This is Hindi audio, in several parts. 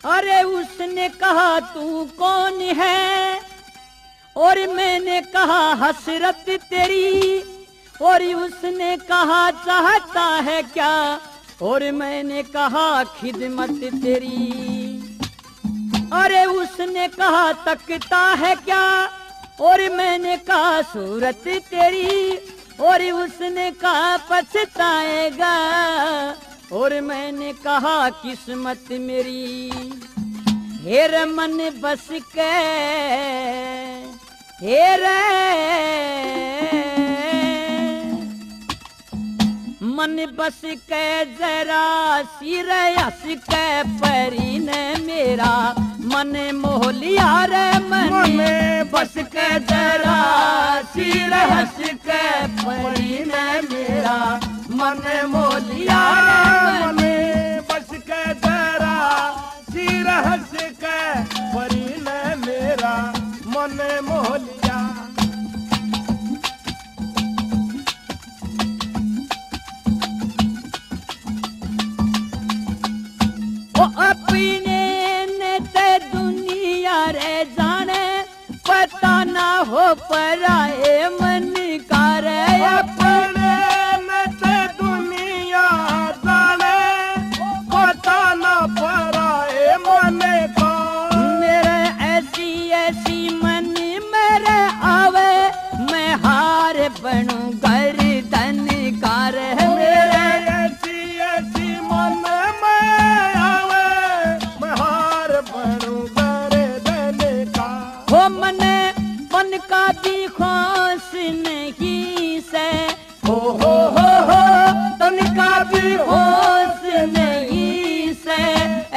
अरे उसने कहा तू कौन है, और मैंने कहा हसरत तेरी, और उसने कहा चाहता है क्या, और मैंने कहा खिदमत तेरी। अरे उसने कहा तकता है क्या, और मैंने कहा सूरत तेरी, और उसने कहा पछताएगा, और मैंने कहा किस्मत मेरी। हेर मन बस के हेर मन बस के जरा सिर हंस के परी ने मेरा मन मोह लिया रे। मन बस के जरा सिर हंस के परी ने मेरा मन मोह लिया रे। मन बस के जरा सिर हंस के परी ने मेरा मन मोह लिया। अपने ने ते दुनिया रे जाने, पता ना हो पराए मन का रे। अपने ने ते दुनिया जाने, पता ना पराए मन का। मेरे ऐसी ऐसी मन मेरे आवे, मैं हार बनूं गर्दन का रे। मेरे ऐसी ऐसी मन में आवे, मैं हार बनूं गर्दन का। हो मने मन का भी खोस नहीं से, हो तन का भी होश नहीं से,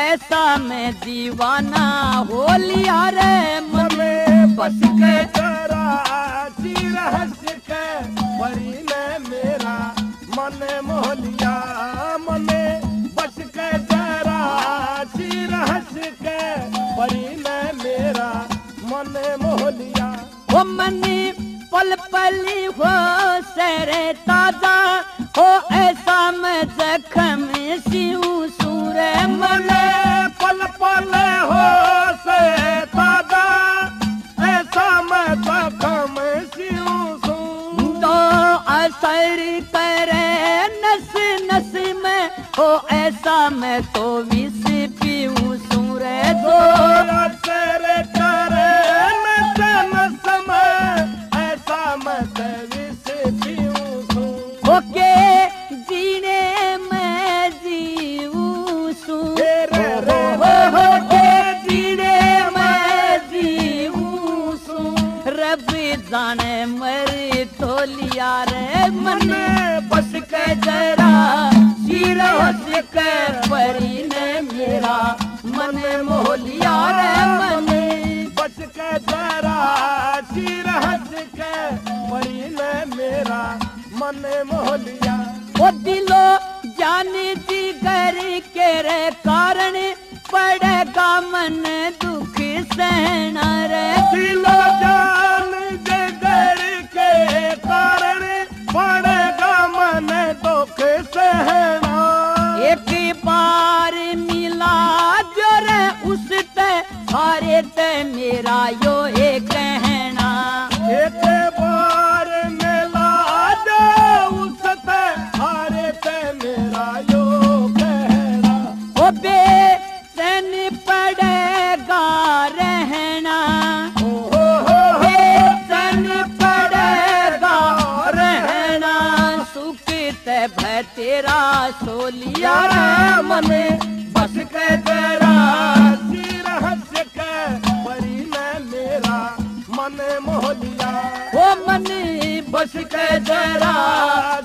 ऐसा मैं दीवाना हो लिया रे। मन बस के जरा सिर हंस के परी ने मेरा मन मोह लिया। मन बस के जरा सिर हंस के परी ने मेरा मन मोह लिया। हो मन पल पली हो सरे ताजा, हो ऐसा मैं जख्म सियूं सूरे। मन पल पल हो से ताजा, ऐसा मैं जख्म सियूं सूं। तो असर करे नस नस में, हो ऐसा मैं तो विष पीऊं सूरे। तो असर करे नस नस में, ऐसा मैं तो विष पीऊं सूं। होके जीने में जीऊं सूं। होके जीने में जीऊं सूं। रब जाने मर तो लिया रे। मन बस के जरा सिर हंस के परी ने मेरा मन मोह लिया रे। मन बस के जरा सिर हंस के परी ने मेरा मन मोह लिया। वो दिलो जान जिगर के रे कारण, पड़ेगा मन दुख सहना रे। दिलो जान जिगर के कारण, पड़ेगा मन दुख सहना। एक बार मिला जो रे उसते, हारे ते मेरा यो एक कहना। एक बार मिला जो उसते, हारे ते मेरा यो कहना। ओ बेचैन पड़ेगा रहना, बेचैन पड़ेगा रहना। सुख ते भय तेरा सो लिया रे। मन बस के जरा सिर हंस के परी ने मेरा मन मोह लिया। वो मन बस के जरा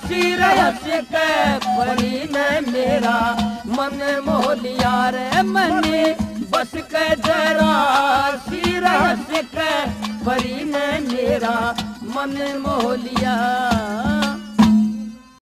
सिर हंस के परी ने मेरा मन मोह लिया रे। मन बस के जरा सिर हंस के परी ने मेरा मन मोह लिया।